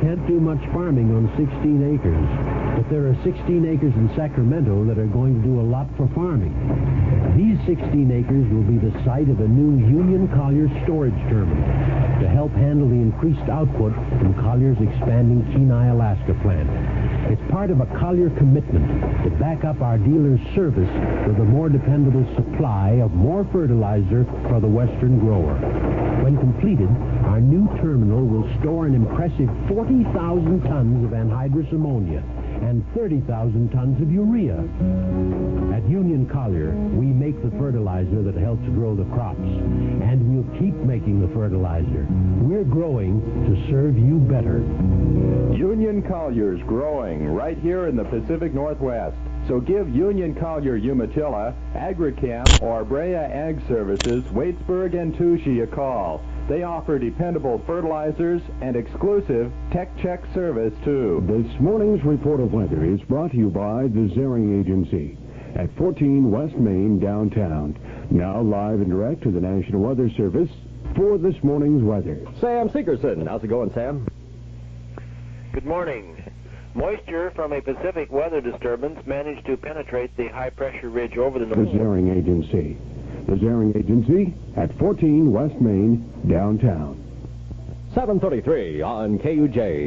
can't do much farming on 16 acres, but there are 16 acres in Sacramento that are going to do a lot for farming. These 16 acres will be the site of a new Union Collier storage terminal to help handle the increased output from Collier's expanding Kenai, Alaska plant. It's part of a Collier commitment to back up our dealer's service with a more dependable supply of more fertilizer for the western grower. When completed, our new terminal will store an impressive 40,000 tons of anhydrous ammonia and 30,000 tons of urea. At Union Collier, we make the fertilizer that helps grow the crops, and we'll keep making the fertilizer. We're growing to serve you better. Union Collier's growing right here in the Pacific Northwest. So give Union Collier Umatilla, Agricam, or Brea Ag Services, Waitsburg and Touchy a call. They offer dependable fertilizers and exclusive tech check service, too. This morning's report of weather is brought to you by the Zering Agency at 14 West Main, downtown. Now live and direct to the National Weather Service for this morning's weather. Sam Seekerson. How's it going, Sam? Good morning. Moisture from a Pacific weather disturbance managed to penetrate the high-pressure ridge over the north. The Zering Agency. The Zering Agency at 14 West Main, downtown. 7:33 on KUJ.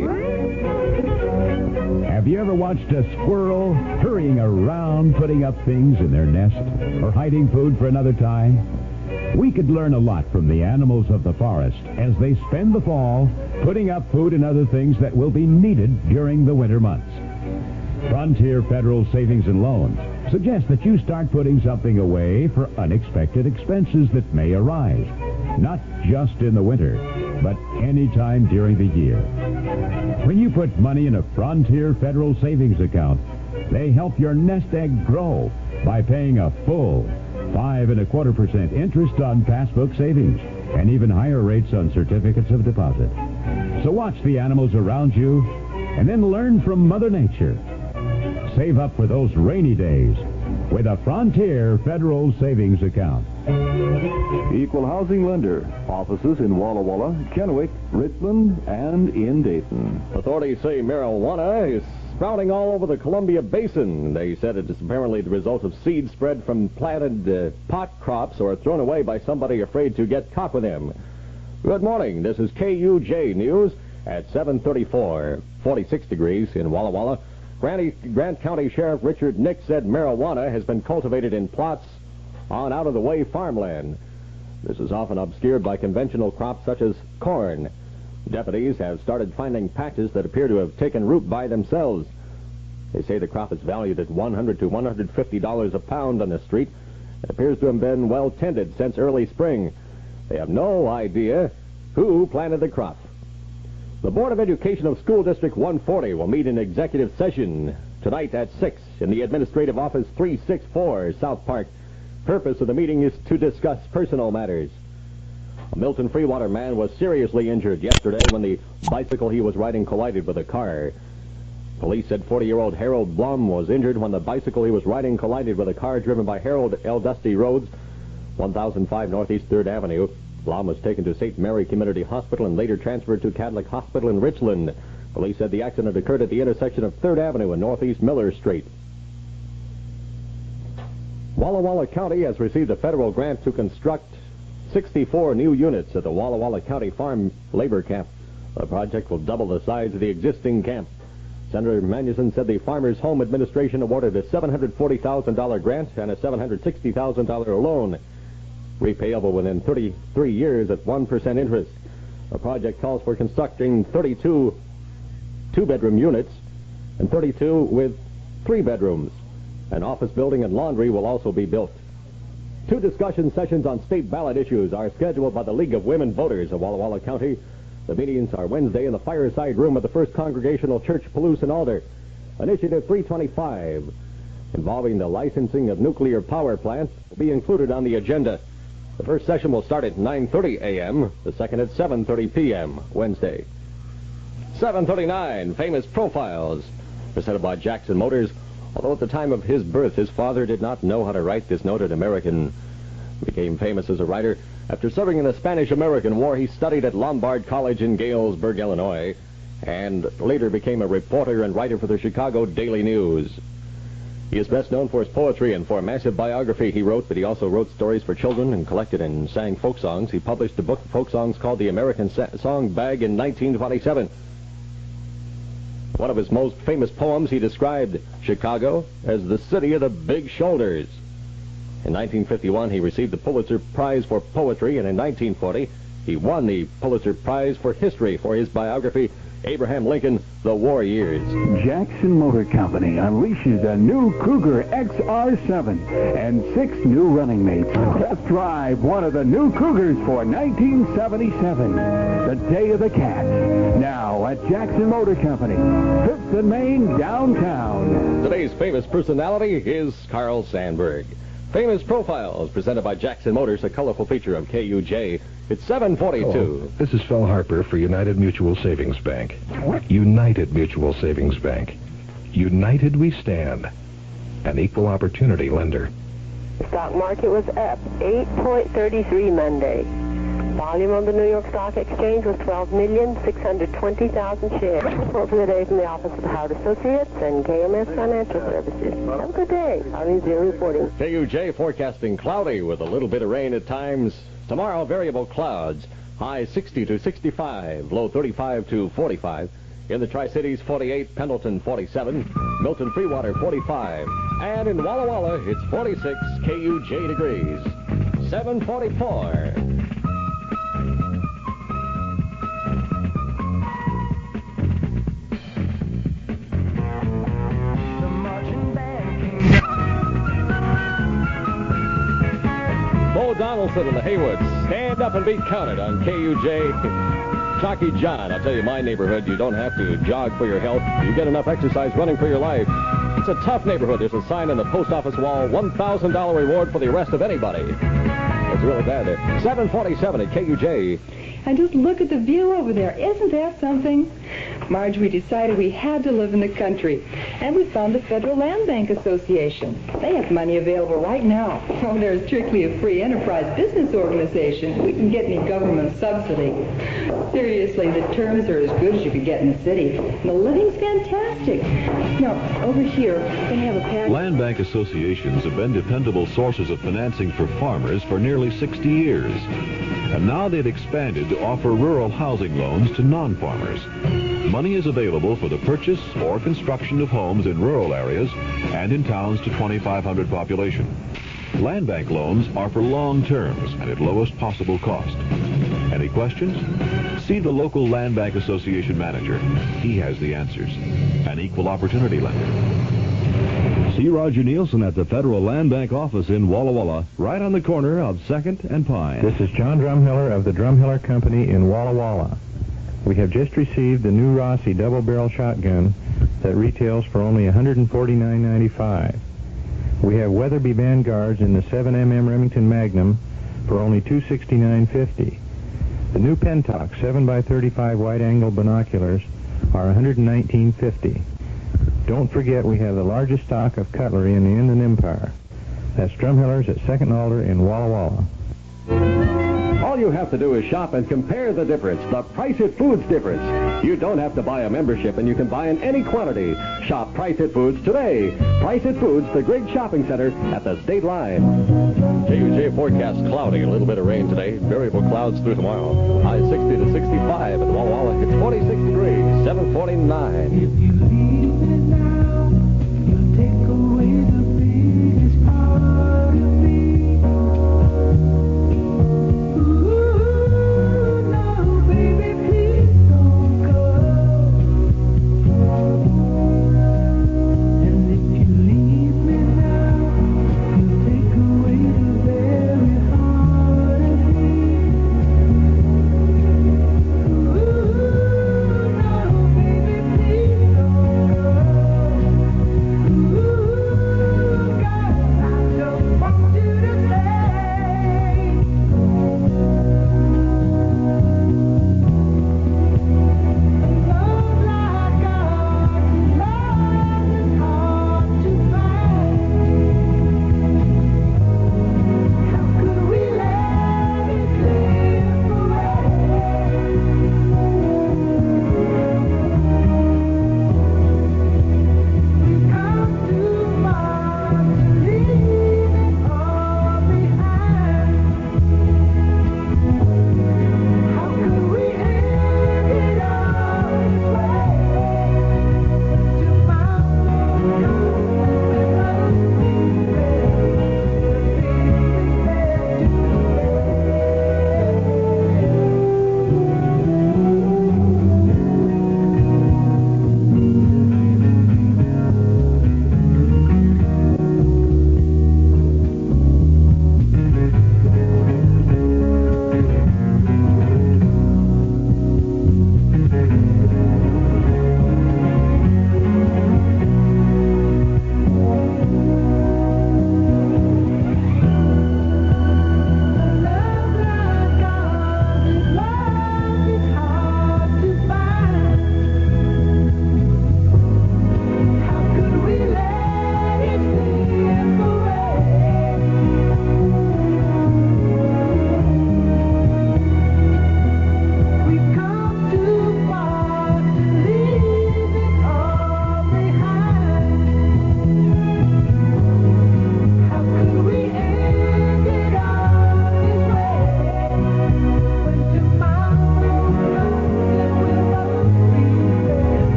Have you ever watched a squirrel hurrying around, putting up things in their nest, or hiding food for another time? We could learn a lot from the animals of the forest as they spend the fall putting up food and other things that will be needed during the winter months. Frontier Federal Savings and Loans suggests that you start putting something away for unexpected expenses that may arise, not just in the winter, but any time during the year. When you put money in a Frontier Federal Savings account, they help your nest egg grow by paying a full 5.25% interest on passbook savings and even higher rates on certificates of deposit. So watch the animals around you and then learn from Mother Nature. Save up for those rainy days with a Frontier Federal Savings account. Equal housing lender. Offices in Walla Walla, Kennewick, Richland, and in Dayton. Authorities say marijuana is sprouting all over the Columbia Basin. They said it is apparently the result of seed spread from planted pot crops or thrown away by somebody afraid to get caught with them. Good morning. This is KUJ News at 7:34, 46 degrees in Walla Walla. Grant County Sheriff Richard Nick said marijuana has been cultivated in plots on out-of-the-way farmland. This is often obscured by conventional crops such as corn. Deputies have started finding patches that appear to have taken root by themselves. They say the crop is valued at $100 to $150 a pound on the street. It appears to have been well tended since early spring. They have no idea who planted the crop. The Board of Education of School District 140 will meet in executive session tonight at 6 in the Administrative Office 364, South Park. Purpose of the meeting is to discuss personal matters. A Milton Freewater man was seriously injured yesterday when the bicycle he was riding collided with a car. Police said 40-year-old Harold Blum was injured when the bicycle he was riding collided with a car driven by Harold L. Dusty Rhodes, 1005 Northeast 3rd Avenue. Blum was taken to St. Mary Community Hospital and later transferred to Catholic Hospital in Richland. Police said the accident occurred at the intersection of 3rd Avenue and Northeast Miller Street. Walla Walla County has received a federal grant to construct 64 new units at the Walla Walla County Farm Labor Camp. The project will double the size of the existing camp. Senator Manuson said the Farmers Home Administration awarded a $740,000 grant and a $760,000 loan, repayable within 33 years at 1% interest. The project calls for constructing 32 two-bedroom units and 32 with 3 bedrooms. An office building and laundry will also be built. 2 discussion sessions on state ballot issues are scheduled by the League of Women Voters of Walla Walla County. The meetings are Wednesday in the Fireside Room of the First Congregational Church, Palouse and Alder. Initiative 325, involving the licensing of nuclear power plants, will be included on the agenda. The first session will start at 9:30 a.m., the second at 7:30 p.m., Wednesday. 7:39, Famous Profiles, presented by Jackson Motors. Although at the time of his birth, his father did not know how to write this noted American. He became famous as a writer. After serving in the Spanish-American War, he studied at Lombard College in Galesburg, Illinois. and later became a reporter and writer for the Chicago Daily News. He is best known for his poetry and for a massive biography he wrote, but he also wrote stories for children and collected and sang folk songs. He published a book of folk songs called The American Song Bag in 1927. One of his most famous poems, he described Chicago as the city of the big shoulders. In 1951, he received the Pulitzer Prize for Poetry, and in 1940, he won the Pulitzer Prize for History for his biography, Abraham Lincoln, The War Years. Jackson Motor Company unleashes a new Cougar XR7 and 6 new running mates. Let's drive one of the new Cougars for 1977, the Day of the Cat. Now at Jackson Motor Company, 5th and Main, downtown. Today's famous personality is Carl Sandburg. Famous Profiles, presented by Jackson Motors, a colorful feature of KUJ. It's 7:42. Hello. This is Phil Harper for United Mutual Savings Bank. United Mutual Savings Bank. United we stand. An equal opportunity lender. The stock market was up 8.33 Monday. Volume on the New York Stock Exchange was 12,620,000 shares. Report for the day from the office of Howard Associates and KMS Financial Services. Have a good day. Arlene Zero reporting. KUJ forecasting cloudy with a little bit of rain at times. Tomorrow, variable clouds. High 60 to 65, low 35 to 45. In the Tri-Cities, 48, Pendleton, 47, Milton Freewater, 45. And in Walla Walla, it's 46 KUJ degrees. 7:44. Bo Donaldson and the Haywoods stand up and be counted on KUJ. Jockey John, I'll tell you, my neighborhood, you don't have to jog for your health. You get enough exercise running for your life. It's a tough neighborhood. There's a sign on the post office wall, $1,000 reward for the arrest of anybody. It's really bad there. 7:47 at KUJ. And just look at the view over there. Isn't that something? Marge, we decided we had to live in the country. And we found the Federal Land Bank Association. They have money available right now. Oh, they're strictly a free enterprise business organization. We can get any government subsidy. Seriously, the terms are as good as you could get in the city. And the living's fantastic. Now, over here, they have a package. Land Bank associations have been dependable sources of financing for farmers for nearly 60 years. And now they've expanded to offer rural housing loans to non-farmers. Money is available for the purchase or construction of homes in rural areas and in towns to 2,500 population. Land Bank loans are for long terms and at lowest possible cost. Any questions? See the local Land Bank Association manager. He has the answers. An equal opportunity lender. See Roger Nielsen at the Federal Land Bank office in Walla Walla, right on the corner of 2nd and Pine. This is John Drumhiller of the Drumhiller Company in Walla Walla. We have just received the new Rossi double-barrel shotgun that retails for only $149.95. We have Weatherby Vanguards in the 7mm Remington Magnum for only $269.50. The new Pentox 7x35 wide-angle binoculars are $119.50. Don't forget we have the largest stock of cutlery in the Inland Empire. That's Drumhiller's at 2nd Alder in Walla Walla. All you have to do is shop and compare the difference, the Price It Foods difference. You don't have to buy a membership, and you can buy in any quantity. Shop Price It Foods today. Price It Foods, the great shopping center at the state line. KUJ forecast cloudy, a little bit of rain today. Variable clouds through tomorrow. High 60 to 65 at Walla Walla. It's 46 degrees, 7:49.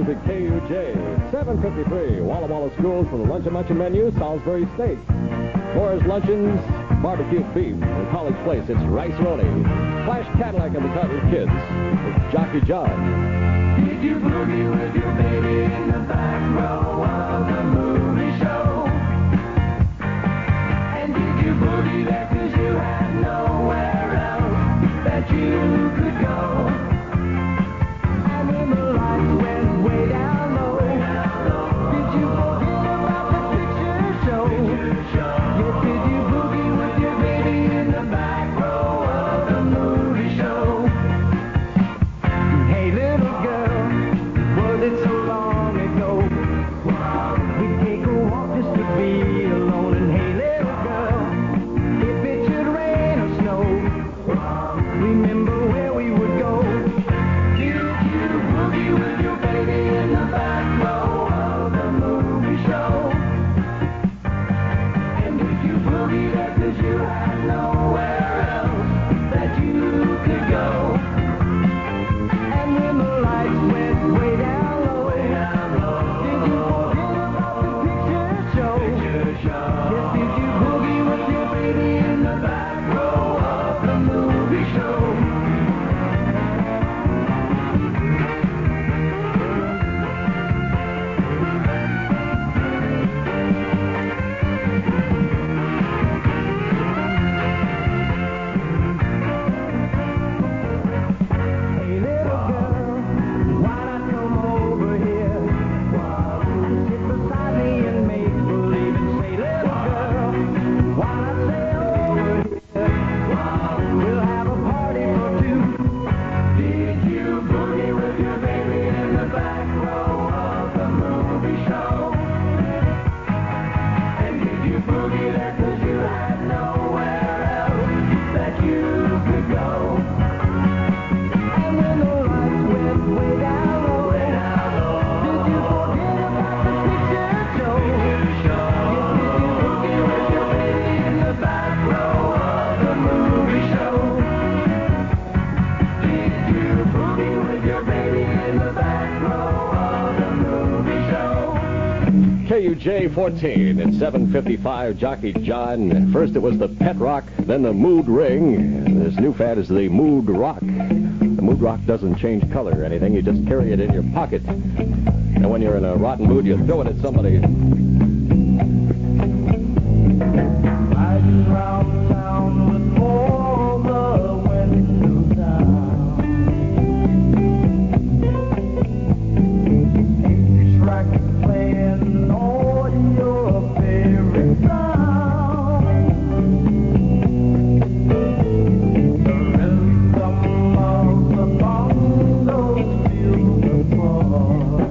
music, KUJ. 7:53. Walla Walla Schools for the Lunch and Munchin menu, Salisbury Steak. Moore's Luncheons, barbecue beef. In College Place, it's Rice Roni. Flash Cadillac and the Carter Kids. It's Jockey John. Did you boogie with your baby in the back row of the movie show? And did you boogie there 'cause you had nowhere else that you could go? And when the lights went way down low, did you forget about the picture show? Yes, did you boogie with your baby in the back row of the movie show? Hey, little girl, was it so long ago? We'd take a walk just to be alone. And hey, little girl, if it should rain or snow, remember where we would go. Did you boogie with your baby in the back row of the movie show? And did you boogie there 'cause you had nowhere else that you could go? And when the lights went way down low, did you forget about the picture show? Yes, did you boogie with your baby in the back row of the movie show? Hey, little girl, why not come over here and sit beside me and make believe and say, little girl, why not stay over here? We'll have a party for two. Did you boogie with your baby in the back row of the movie show? And did you boogie there 'cause you had nowhere else that you could go? And when the lights went way down low, did you forget about the picture show? Yes, did you boogie with your baby in the back row of the movie show? Did you boogie with your baby in the back row of the movie show? KUJ 14 at 7:55. Jockey John. First it was the Pet Rock, then the Mood Ring. This new fad is the Mood Rock. The Mood Rock doesn't change color or anything. You just carry it in your pocket. And when you're in a rotten mood, you throw it at somebody. Riding round town with all the windows down. English rock playing all your favorite sounds. The rhythm of the bongos feel the pulse.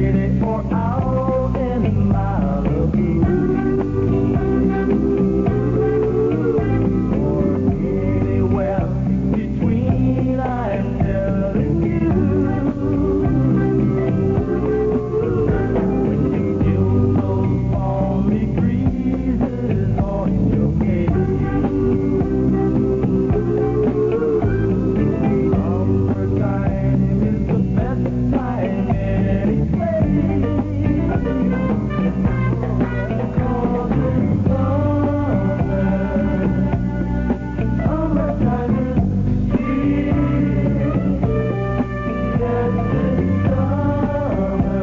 city or out in Malibu. Or anywhere between, I'm telling you. When you feel those balmy breezes on your face, summertime is the best time any place. Cause it's summertime is here. Yes, it's summer,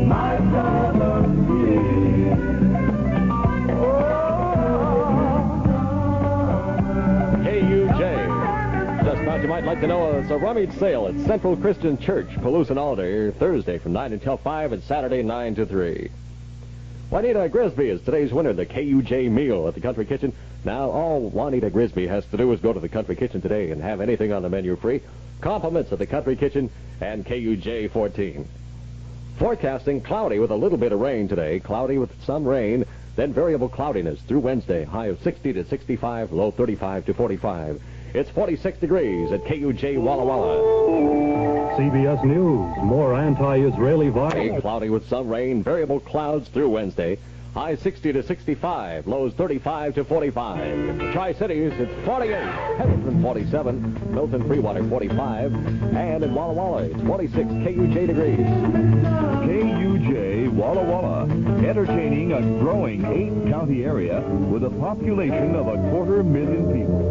my time of year. KUJ. Just thought you might like to know it's a rummage sale at Central Christian Church, Palouse and Alder, Thursday from 9 until 5 and Saturday 9 to 3. Juanita Grisby is today's winner of the KUJ meal at the Country Kitchen. Now, all Juanita Grisby has to do is go to the Country Kitchen today and have anything on the menu free. Compliments at the Country Kitchen and KUJ 14. Forecasting cloudy with a little bit of rain today. Cloudy with some rain, then variable cloudiness through Wednesday. High of 60 to 65, low 35 to 45. It's 46 degrees at KUJ Walla Walla. CBS News, more anti-Israeli violence. Cloudy with some rain, variable clouds through Wednesday. High 60 to 65, lows 35 to 45. The Tri-Cities, it's 48. Pendleton 47, Milton Freewater 45, and in Walla Walla, it's 46 KUJ degrees. KUJ Walla Walla, entertaining a growing 8-county area with a population of 250,000 people.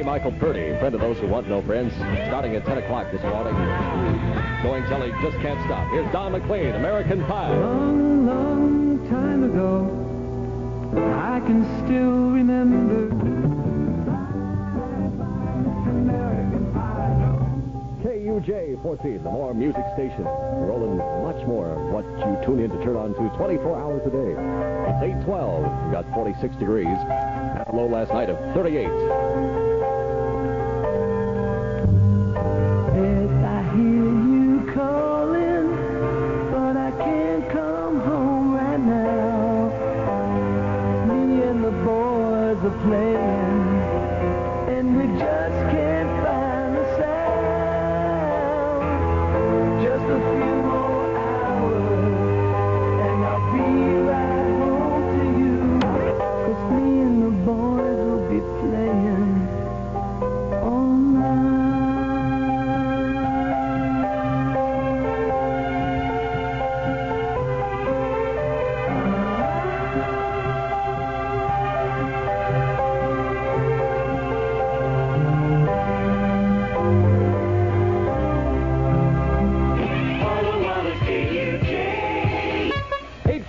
Michael Purdy, friend of those who want no friends, starting at 10 o'clock this morning. Going till he just can't stop. Here's Don McLean, American Pie. Long, long time ago, I can still remember. KUJ 14, the more music station. Rolling much more of what you tune in to turn on to 24 hours a day. It's 8:12. We got 46 degrees. Had a low last night of 38. Yes, I hear you calling, but I can't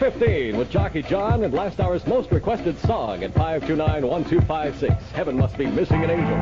8:15 with Jockey John and last hour's most requested song at 529-1256. Heaven Must Be Missing an Angel.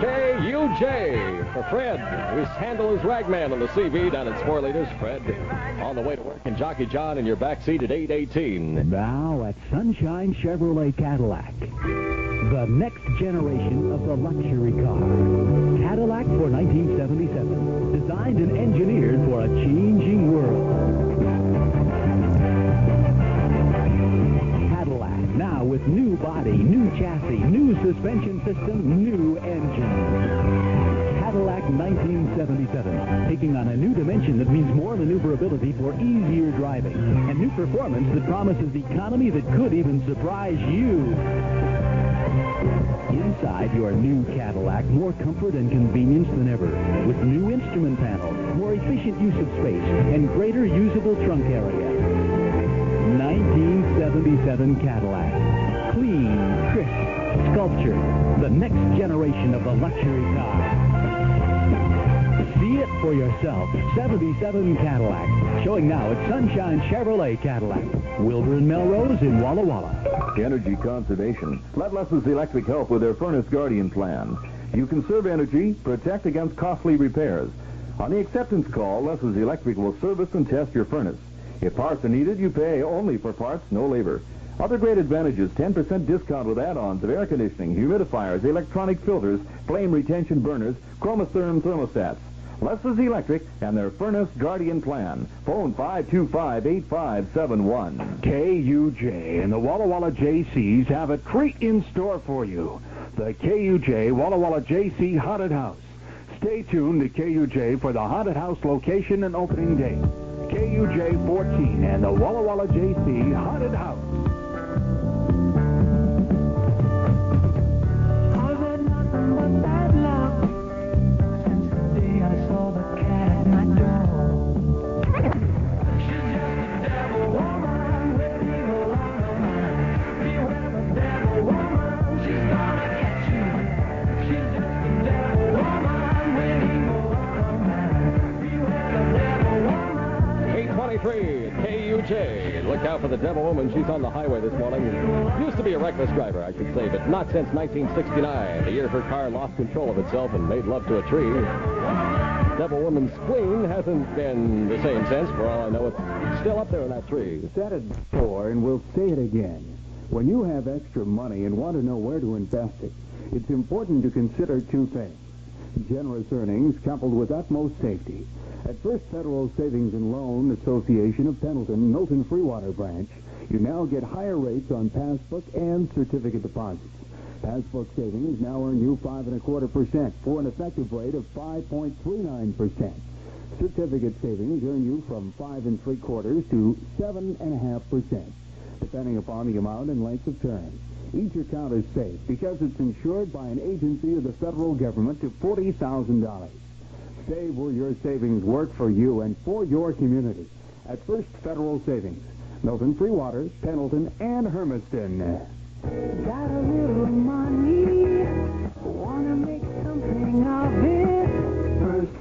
KUJ for Fred, whose handle is Ragman on the CV down at 4 liters. Fred on the way to work, and Jockey John in your back seat at 8:18. Now at Sunshine Chevrolet Cadillac, the next generation of the luxury car. Cadillac for 1977, designed and engineered for a changing world. Cadillac, now with new body, new chassis, new suspension system, new engine. Cadillac 1977, taking on a new dimension that means more maneuverability for easier driving, and new performance that promises economy that could even surprise you. Inside your new Cadillac, more comfort and convenience than ever, with new instrument panel, more efficient use of space, and greater usable trunk area. 1977 Cadillac. Clean, crisp, sculpture. The next generation of the luxury car. See it for yourself. 77 Cadillac. Showing now at Sunshine Chevrolet Cadillac. Wilbur and Melrose in Walla Walla. Energy conservation. Let Less's Electric help with their Furnace Guardian plan. You conserve energy, protect against costly repairs. On the acceptance call, Less's Electric will service and test your furnace. If parts are needed, you pay only for parts, no labor. Other great advantages: 10% discount with add-ons of air conditioning, humidifiers, electronic filters, flame retention burners, chromotherm thermostats. Less's Electric and their Furnace Guardian Plan. Phone 525-8571. KUJ and the Walla Walla JCs have a treat in store for you. The KUJ Walla Walla JC Haunted House. Stay tuned to KUJ for the Haunted House location and opening date. KUJ 14 and the Walla Walla JC Haunted House. KUJ. Look out for the Devil Woman. She's on the highway this morning. Used to be a reckless driver, I should say, but not since 1969, the year her car lost control of itself and made love to a tree. Devil Woman's spleen hasn't been the same since. For all I know, it's still up there in that tree. Said it before, and we'll say it again. When you have extra money and want to know where to invest it, it's important to consider two things. Generous earnings coupled with utmost safety. At First Federal Savings and Loan Association of Pendleton, Milton Freewater Branch, you now get higher rates on passbook and certificate deposits. Passbook savings now earn you 5.25% for an effective rate of 5.39%. Certificate savings earn you from 5.75% to 7.5%, depending upon the amount and length of term. Each account is safe because it's insured by an agency of the federal government to $40,000. Save where your savings work for you and for your community. At First Federal Savings, Milton Freewater, Pendleton, and Hermiston. Got a little money, wanna make something of it. First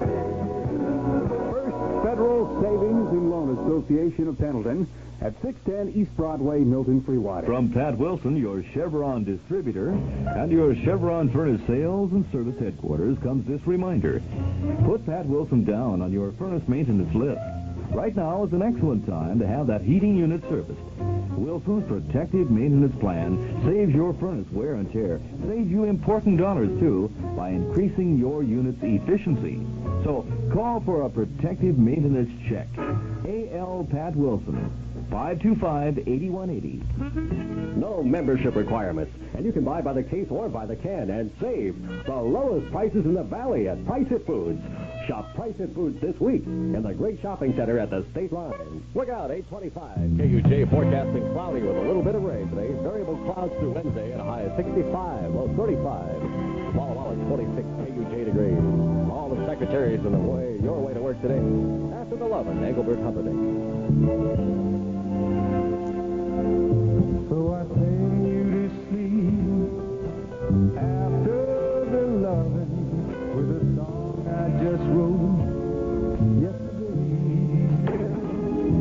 Federal Savings and Loan Association of Pendleton at 610 East Broadway, Milton Freewater. From Pat Wilson, your Chevron distributor, and your Chevron furnace sales and service headquarters comes this reminder. Put Pat Wilson down on your furnace maintenance list. Right now is an excellent time to have that heating unit serviced. Wilson's Protective Maintenance Plan saves your furnace wear and tear, saves you important dollars, too, by increasing your unit's efficiency. So call for a Protective Maintenance check. A.L. Pat Wilson, 525-8180. No membership requirements, and you can buy by the case or by the can and save the lowest prices in the valley at Price It Foods. Shop Price It Foods this week in the great shopping center at the State Line. Look out, 825. KUJ forecasting cloudy with a little bit of rain today. Variable clouds through Wednesday at a high of 65, low 35. Walla, 26 KUJ degrees. All the secretaries on the way, your way to work today. After the 11, Engelbert Humperdinck. So I sing you to sleep after the loving with a song I just wrote yesterday. Anything new? But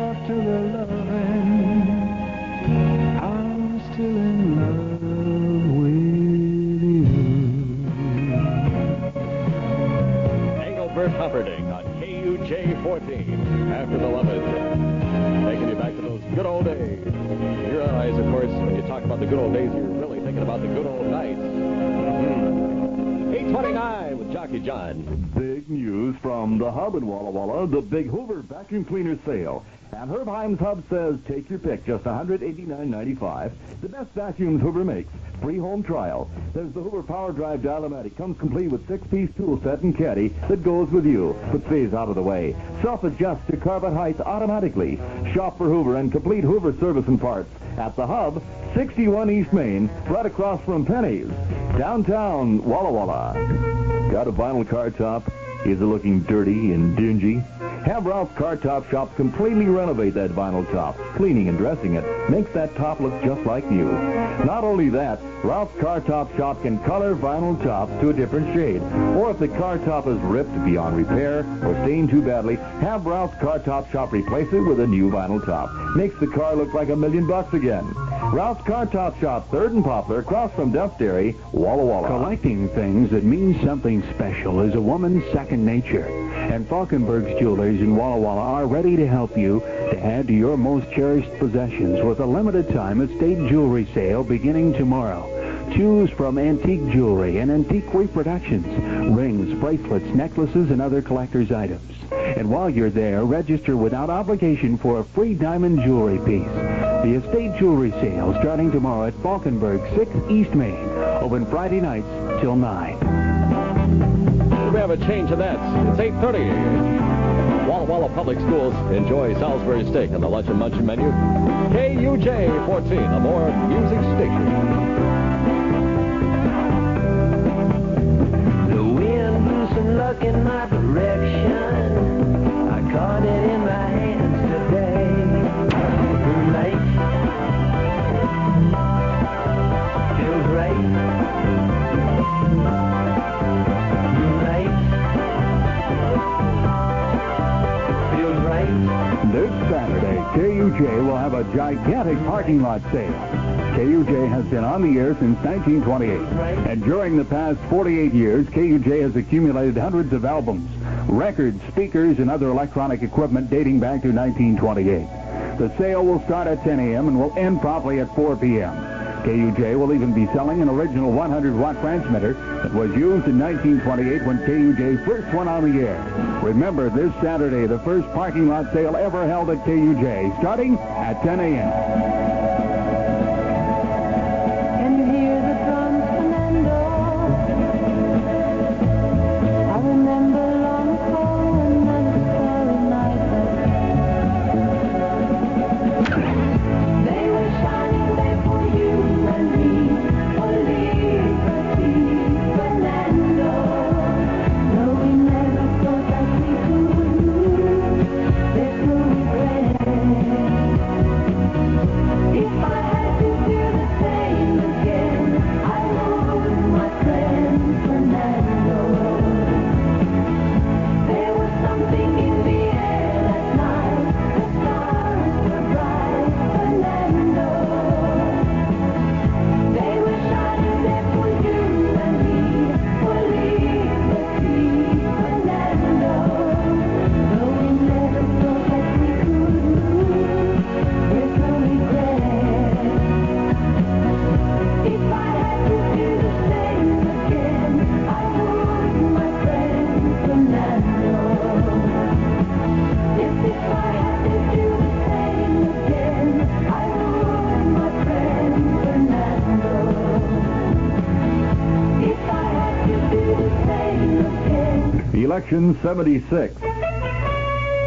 after the loving, Humperdinck on KUJ 14 after the 11. Taking you back to those good old days. You realize, of course, when you talk about the good old days, you're really thinking about the good old nights. 829 with Jockey John. Big news from the Hub in Walla Walla, the Big Hoover vacuum cleaner sale. And Herb Heim's Hub says, take your pick, just $189.95. The best vacuums Hoover makes. Free home trial. There's the Hoover Power Drive Dial-O-Matic. Comes complete with 6-piece tool set and caddy that goes with you, but stays out of the way. Self-adjusts to carpet height automatically. Shop for Hoover and complete Hoover service and parts at the Hub, 61 East Main, right across from Penny's. Downtown Walla Walla. Got a vinyl car top? Is it looking dirty and dingy? Have Ralph's Car Top Shop completely renovate that vinyl top. Cleaning and dressing it makes that top look just like new. Not only that, Ralph's Car Top Shop can color vinyl tops to a different shade. Or if the car top is ripped beyond repair or stained too badly, have Ralph's Car Top Shop replace it with a new vinyl top. Makes the car look like $1 million again. Ralph's Car Top Shop, 3rd and Poplar, across from Duff Dairy, Walla Walla. Collecting things that mean something special is a woman's second nature. And Falkenberg's Jewelers in Walla Walla are ready to help you to add to your most cherished possessions with a limited-time estate jewelry sale beginning tomorrow. Choose from antique jewelry and antique reproductions, rings, bracelets, necklaces, and other collector's items. And while you're there, register without obligation for a free diamond jewelry piece. The estate jewelry sale starting tomorrow at Falkenberg, 6 East Main. Open Friday nights till 9. We have a change of that. It's 8:30. Walla Walla Public Schools enjoy Salisbury steak on the lunch and munch menu. KUJ 14, a more music station. The wind blew some luck in my direction. I caught it in my hands today. Too late. gigantic parking lot sale. KUJ has been on the air since 1928, and during the past 48 years, KUJ has accumulated hundreds of albums, records, speakers, and other electronic equipment dating back to 1928. The sale will start at 10 a.m. and will end promptly at 4 p.m. KUJ will even be selling an original 100-watt transmitter that was used in 1928 when KUJ first went on the air. Remember, this Saturday, the first parking lot sale ever held at KUJ, starting at 10 a.m. Can you hear the drums, Fernando? I remember long ago another starry night. They were shining there for you and me, for liberty, Fernando. No, we never thought that we could lose. There's no regret. If I had to do the same again, I would, my friend Fernando. There was something in the air that night, the stars were bright, Fernando. They were shining there for you and me, for liberty, Fernando. Though we never thought that we could lose, there's no regret. If I had to do the same again, I would, my friend Fernando. Yes, if I had to do the same again, I would, my friend Fernando. If I had to do the same again. Election 76.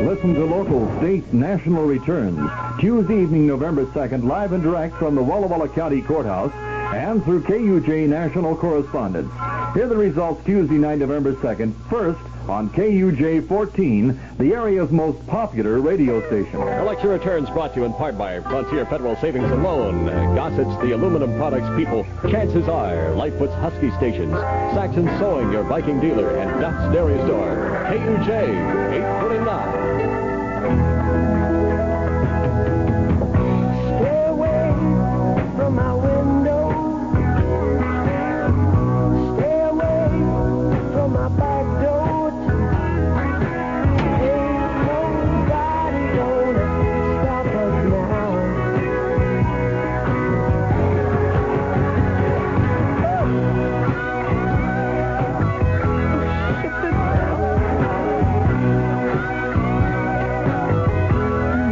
Listen to local, state, national returns Tuesday evening, November 2nd, live and direct from the Walla County Courthouse and through KUJ National Correspondence. Hear the results Tuesday night, November 2nd, first on KUJ 14, the area's most popular radio station. Election returns brought to you in part by Frontier Federal Savings and Loan, Gossett's the aluminum products people, Chances Are, Lightfoot's Husky Stations, Saxon Sewing, your Viking dealer, and Duff's Dairy Store. KUJ 849. Stay away from my window. Stay away from my back door. Ain't nobody gonna stop us now.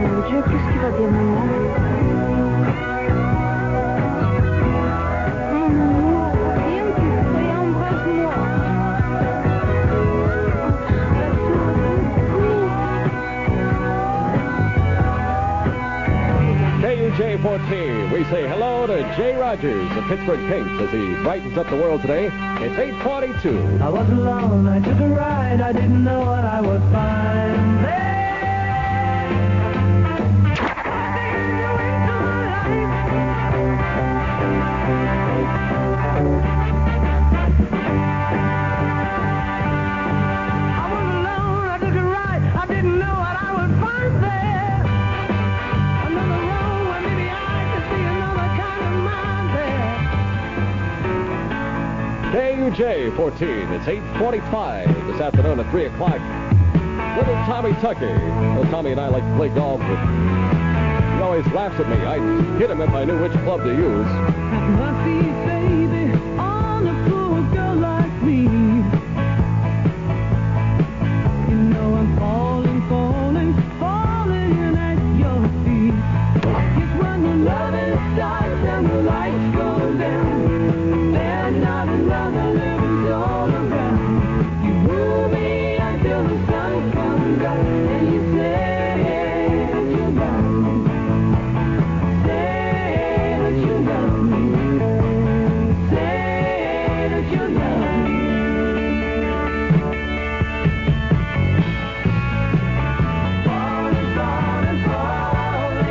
Mon Dieu, qu'est-ce qui va bien, maman? Viens, petit frère, embrasse-moi. KUJ 14, we say hello to Jay Rogers of Pittsburgh Pinks as he brightens up the world today. It's 8:42. I was alone, I took a ride, I didn't know what I would find there. I was alone, I took a ride, I didn't know what I would find there. Another road where maybe I could see another kind of mind there. KUJ 14, it's 8:45 this afternoon at 3 o'clock. Little Tommy Tucker. Well, Tommy and I like to play golf, but he always laughs at me. I'd hit him if I knew which club to use. My feet, baby, on a poor girl like me. You know I'm falling, falling, falling in at your feet. It's when the loving starts and the lights go down. There's not another living soul around. You woo me until the sun comes up, and you say that you love me. Say that you love me. Say that you love me. Falling, falling, falling.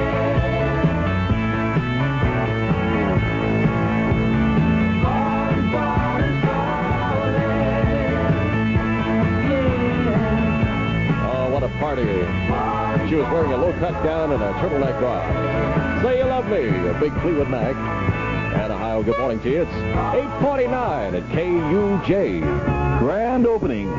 Falling, falling, falling. Yeah. Oh, what a party. Falling She was wearing a low-cut gown and a turtleneck bra. Say You Love Me, a big Fleetwood Mac. And Ohio, good morning to you. It's 8:49 at KUJ. Grand opening.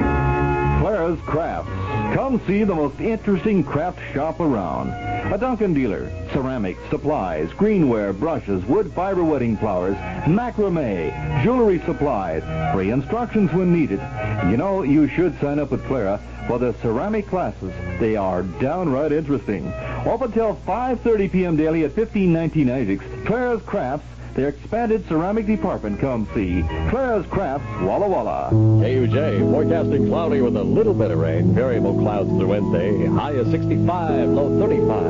Clara's Crafts. Come see the most interesting craft shop around. A Duncan dealer, ceramics, supplies, greenware, brushes, wood fiber wedding flowers, macrame, jewelry supplies, free instructions when needed. You know, you should sign up with Clara for the ceramic classes. They are downright interesting. Open till 5:30 p.m. daily at 1519 Isaacs. Clara's Crafts, their expanded ceramic department. Come see Clara's Crafts, Walla Walla. KUJ, forecasting cloudy with a little bit of rain. Variable clouds through Wednesday. High of 65, low 35.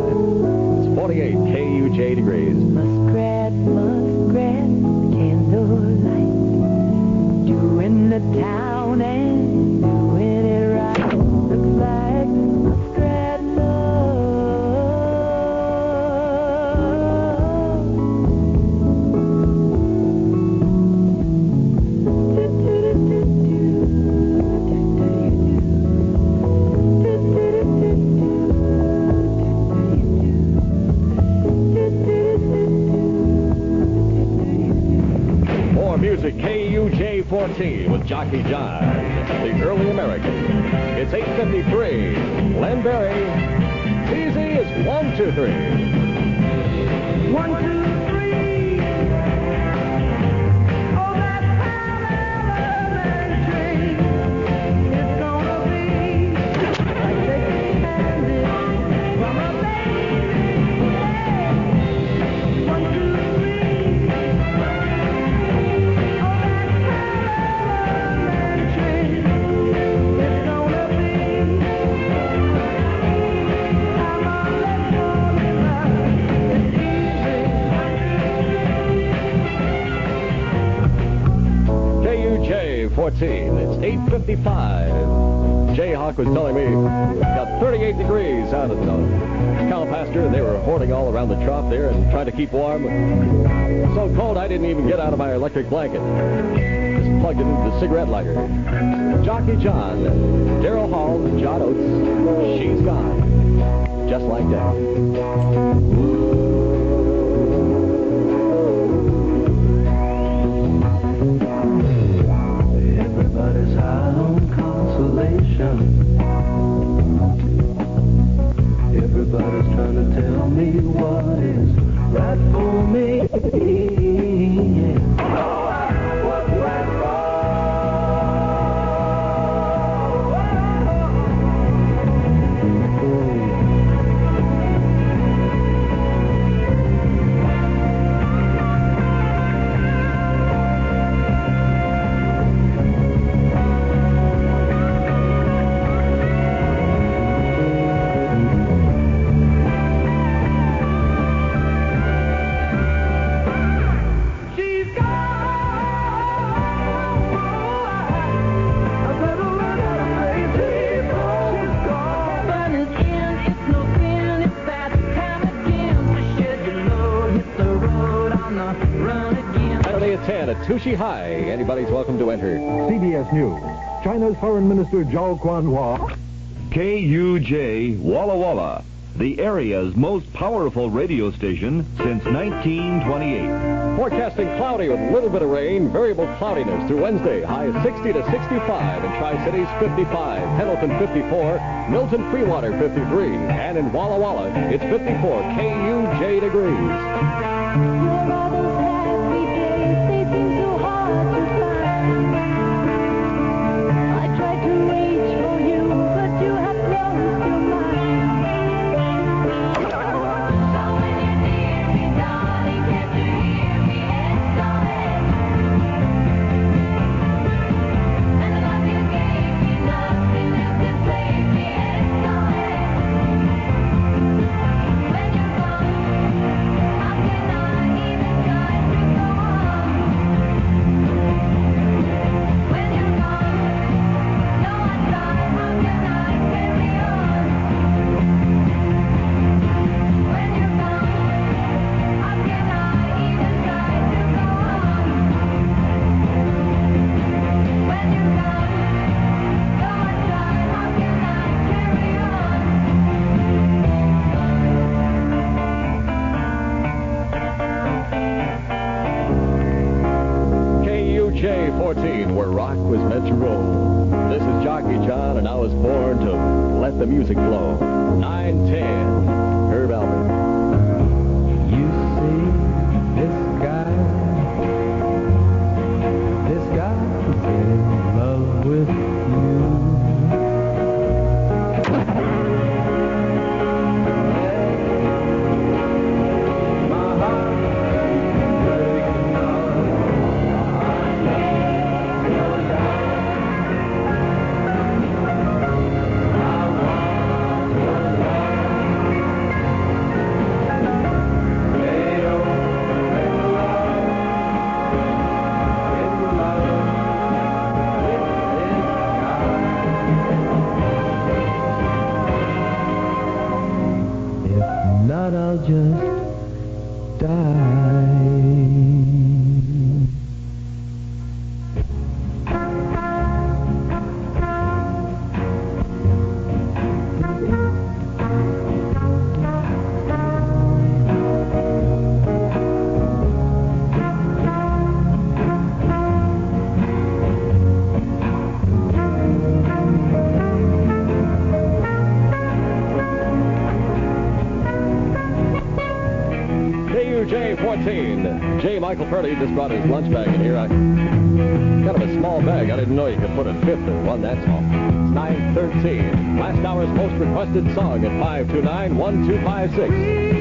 It's 48 KUJ degrees. Muskrat, candlelight, doing the town and doing it right. Looks like muskrat love. Music KUJ 14 with Jockey John, the early American. It's 8:53. Len Berry. Easy is 1, 2, 3. 1, 2, 3. Oh, that Panamera train is gonna be like taking candy from a baby. 1, 2, 3. KUJ 14. It's 8:55. Jayhawk was telling me it got 38 degrees out of the cow pasture. They were hoarding all around the trough there and trying to keep warm. So cold I didn't even get out of my electric blanket. Just plugged it into the cigarette lighter. Jockey John, Darrell Hall, John Oates. She's gone. Just like that. Everybody's high on consolation. Everybody's trying to tell me what is right for me. Oh, I know what's right Saturday at 10 at Tushi High. Anybody's welcome to enter. CBS News. China's Foreign Minister Zhao Guanhua. KUJ Walla Walla, the area's most powerful radio station since 1928. Forecasting cloudy with a little bit of rain, variable cloudiness through Wednesday. High of 60 to 65. In Tri-Cities, 55. Pendleton, 54. Milton, Freewater, 53. And in Walla Walla, it's 54 KUJ degrees. KUJ-14, where rock was meant to roll. This is Jockey John, and I was born to let the music flow. 9:10, Herb Albert. You see, this guy's in love with you. I'll just die. KUJ-14. J. Michael Purdy just brought his lunch bag in here. Kind of a small bag. I didn't know you could put a fifth in one that small. It's 9:13. Last hour's most requested song at 529-1256.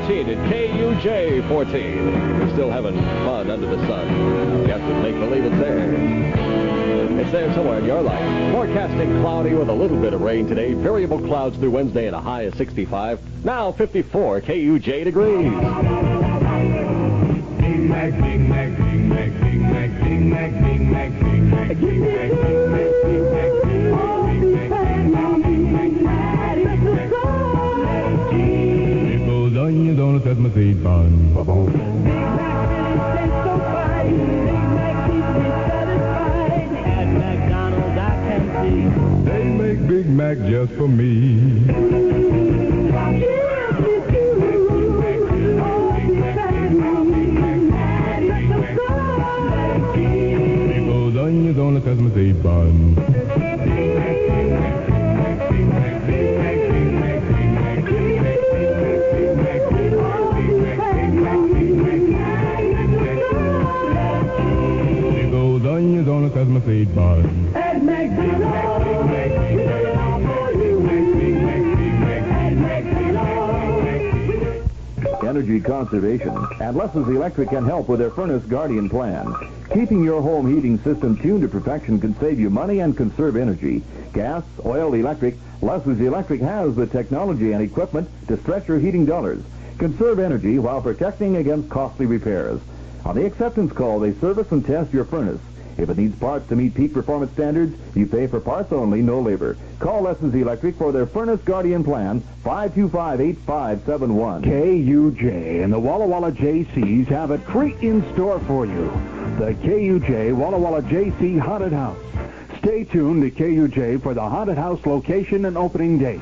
At KUJ-14. We're still having fun under the sun. You have to make believe it's there. It's there somewhere in your life. Forecasting cloudy with a little bit of rain today. Variable clouds through Wednesday at a high of 65. Now 54 KUJ degrees. Big Mac, Big Mac, Big Mac, Big Mac, Big Mac, Big Mac, Big Mac, Big Mac, Big Mac, Big You don't set my seed bun. At McDonald's I can see They make Big Mac just for me. People, you don't set my seed bun. You don't cut my seed bun. At McDonald's, we do it all for you. At McDonald's. Energy conservation. And Lessons Electric can help with their Furnace Guardian plan. Keeping your home heating system tuned to perfection can save you money and conserve energy. Gas, oil, electric, Lessons Electric has the technology and equipment to stretch your heating dollars. Conserve energy while protecting against costly repairs. On the acceptance call, they service and test your furnace. If it needs parts to meet peak performance standards, you pay for parts only, no labor. Call Lessons Electric for their Furnace Guardian plan, 525-8571. KUJ and the Walla Walla JCs have a treat in store for you. The KUJ Walla Walla JC Haunted House. Stay tuned to KUJ for the Haunted House location and opening date.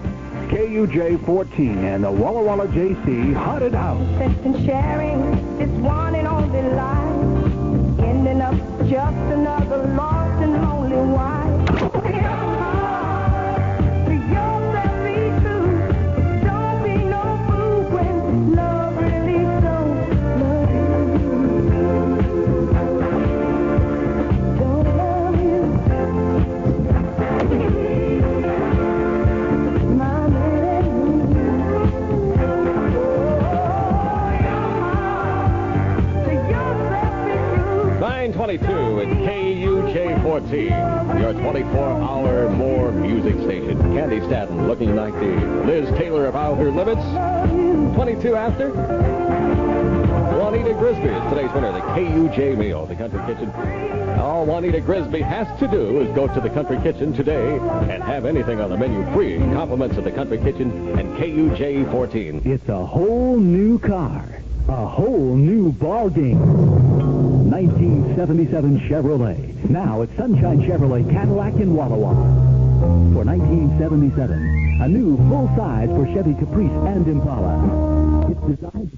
KUJ-14 and the Walla Walla JC Haunted House. And sharing this one and only life, ending up just another lost and lonely wife. Yourself It's KUJ 14, your 24-hour more music station. Candy Stanton looking like the Liz Taylor of Outer Limits. 22 after. Juanita Grisby is today's winner, the KUJ meal, the Country Kitchen. All Juanita Grisby has to do is go to the Country Kitchen today and have anything on the menu free. Compliments of the Country Kitchen and KUJ 14. It's a whole new car, a whole new ball game. 1977 Chevrolet. Now at Sunshine Chevrolet Cadillac in Walla Walla. For 1977, a new full size for Chevy Caprice and Impala. It's designed